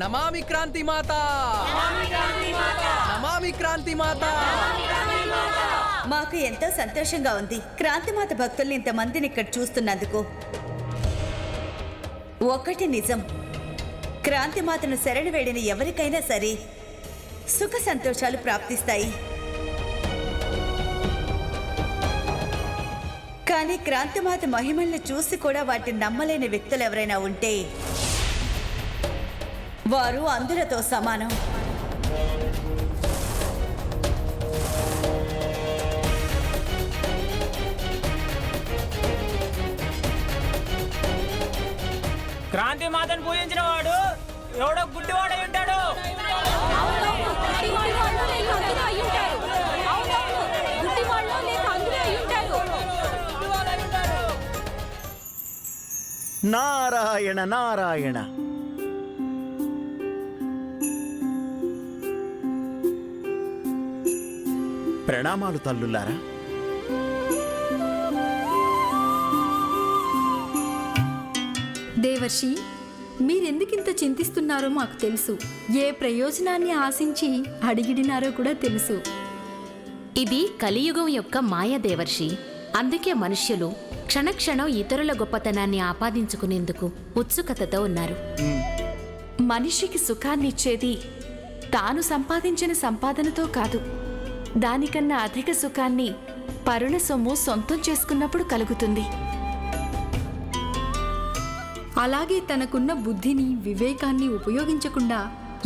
నమామి క్రాంతి మాత, నమామి క్రాంతి మాత. మాకు ఎంతో సంతోషంగా ఉంది క్రాంతిమాత భక్తుల్ని ఇంతమందిని ఇక్కడ చూస్తున్నందుకు. ఒకటి నిజం, క్రాంతిమాతను శరణు వేడిన ఎవరికైనా సరే సుఖ సంతోషాలు ప్రాప్తిస్తాయి. కానీ క్రాంతిమాత మహిమల్ని చూసి కూడా వాటిని నమ్మలేని వ్యక్తులు ఎవరైనా ఉంటే వారు అందులతో సమానం. క్రాంతి మాతను పూజించిన వాడు ఎవడో గుడ్డివాడై ఉంటాడు. నారాయణ నారాయణ. ప్రణామాలు తల్లులారా. దేవర్షి, మీరెందుకింత చింతిస్తున్నారో మాకు తెలుసు. ఏ ప్రయోజనాన్ని ఆశించి అడిగిడినారో కూడా తెలుసు. ఇది కలియుగం యొక్క మాయ దేవర్షి. అందుకే మనుష్యులు క్షణక్షణం ఇతరుల గొప్పతనాన్ని ఆపాదించుకునేందుకు ఉత్సుకతతో ఉన్నారు. మనిషికి సుఖాన్నిచ్చేది తాను సంపాదించిన సంపాదనతో కాదు, దానికన్నా అధిక సుఖాన్ని పరుల సొమ్ము సొంతం చేసుకున్నప్పుడు కలుగుతుంది. అలాగే తనకున్న బుద్ధిని, వివేకాన్ని ఉపయోగించకుండా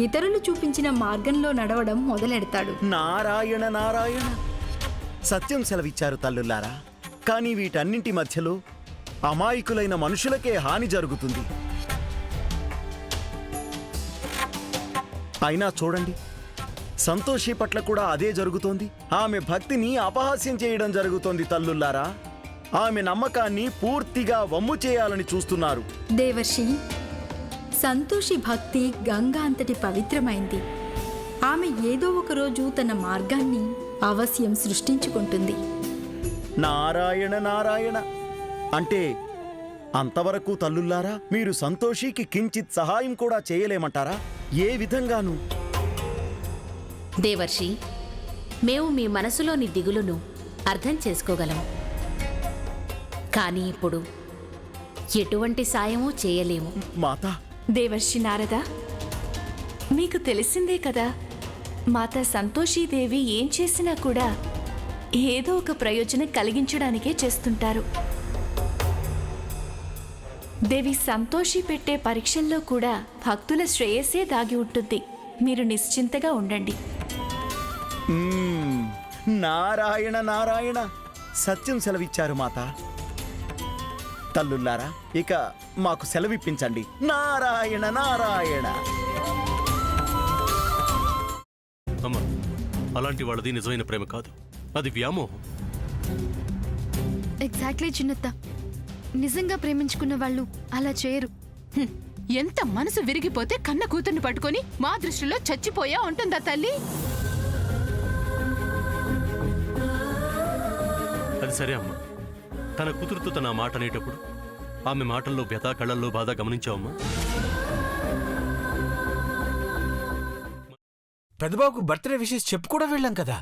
ఇతరులు చూపించిన మార్గంలో నడవడం మొదలెడతాడు. నారాయణ నారాయణ. సత్యం సెలవిచ్చారు తల్లులారా. కానీ వీటన్నింటి మధ్యలో అమాయకులైన మనుషులకే హాని జరుగుతుంది. అయినా చూడండి, సంతోషి పట్ల కూడా అదే జరుగుతోంది. ఆమె భక్తిని అపహాస్యం చేయడం జరుగుతోంది తల్లులారా. ఆమె నమ్మకాన్ని పూర్తిగా వమ్ము చేయాలని చూస్తున్నారు. దేవర్షి, సంతోషి భక్తి గంగా అంతటి పవిత్రమైంది. ఆమె ఏదో ఒక రోజు తన మార్గాన్ని అవశ్యం సృష్టించుకుంటుంది. నారాయణ నారాయణ. అంటే అంతవరకు తల్లుల్లారా మీరు సంతోషికి కించిత్ సహాయం కూడా చేయలేమంటారా? ఏ విధంగానూ? దేవర్షి, మేము మీ మనసులోని దిగులును అర్థం చేసుకోగలము. కానీ ఇప్పుడు ఎటువంటి సాయమూ చేయలేము. మాతా. దేవర్షి నారద, మీకు తెలిసిందే కదా, మాతా సంతోషీదేవి ఏం చేసినా కూడా ఏదో ఒక ప్రయోజనం కలిగించడానికే చేస్తుంటారు. దేవి సంతోషి పెట్టే పరీక్షల్లో కూడా భక్తుల శ్రేయస్సే దాగి ఉంటుంది. మీరు నిశ్చింతగా ఉండండి. నారాయణ నారాయణ. సత్యం సెలవిచ్చారు మాతా. తల్లుల్లారా ఇక మాకు సెలవిప్పించండి. నారాయణ నారాయణ. అమ్మా, అలాంటి వాళ్ళది నిజమైన ప్రేమ కాదు, అది వ్యామోహం. ఎగ్జాక్ట్లీ చిన్నత్త. నిజంగా ప్రేమించుకున్న వాళ్ళు అలా చేయరు. ఎంత మనసు విరిగిపోతే కన్న కూతుర్ని పట్టుకొని మా దృష్టిలో చచ్చిపోయా ఉంటుందా తల్లి? అది సరే అమ్మా, తన కూతురుతో తన మాట అనేటప్పుడు ఆమె మాటల్లో వ్యథ, కళ్ళల్లో బాధ గమనించావమ్మా? పెద్దబాబుకు బర్త్డే విషెస్ చెప్పు కూడా వెళ్ళాం కదా.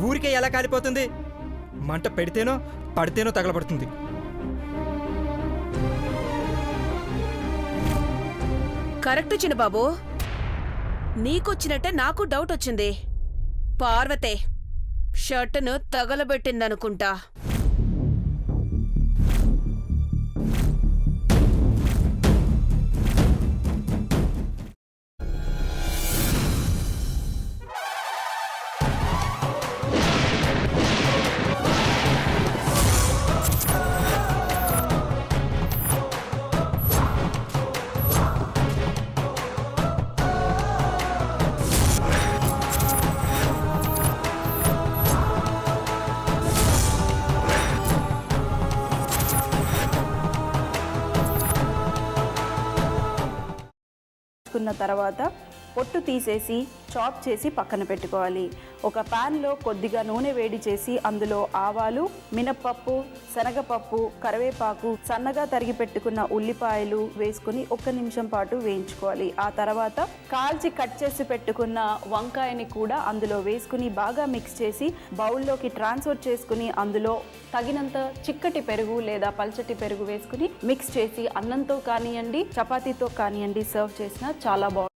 ఊరికే ఎలా కాలిపోతుంది? మంట పెడితేనో పడితేనో తగలబడుతుంది. కరెక్ట్ చిన్నబాబు, నీకొచ్చినట్టే నాకు డౌట్ వచ్చింది. పార్వతే షర్టును తగలబెట్టిందనుకుంటా. తర్వాత పొట్టు తీసేసి చాప్ చేసి పక్కన పెట్టుకోవాలి. ఒక పాన్లో కొద్దిగా నూనె వేడి చేసి అందులో ఆవాలు, మినప్పప్పు, శనగపప్పు, కరివేపాకు, సన్నగా తరిగి పెట్టుకున్న ఉల్లిపాయలు వేసుకుని 1 నిమిషం పాటు వేయించుకోవాలి. ఆ తర్వాత కాల్చి కట్ చేసి పెట్టుకున్న వంకాయని కూడా అందులో వేసుకుని బాగా మిక్స్ చేసి బౌల్లోకి ట్రాన్స్ఫర్ చేసుకుని అందులో తగినంత చిక్కటి పెరుగు లేదా పల్చటి పెరుగు వేసుకుని మిక్స్ చేసి అన్నంతో కానివ్వండి, చపాతీతో కానివ్వండి సర్వ్ చేసినా చాలా బాగుంటుంది.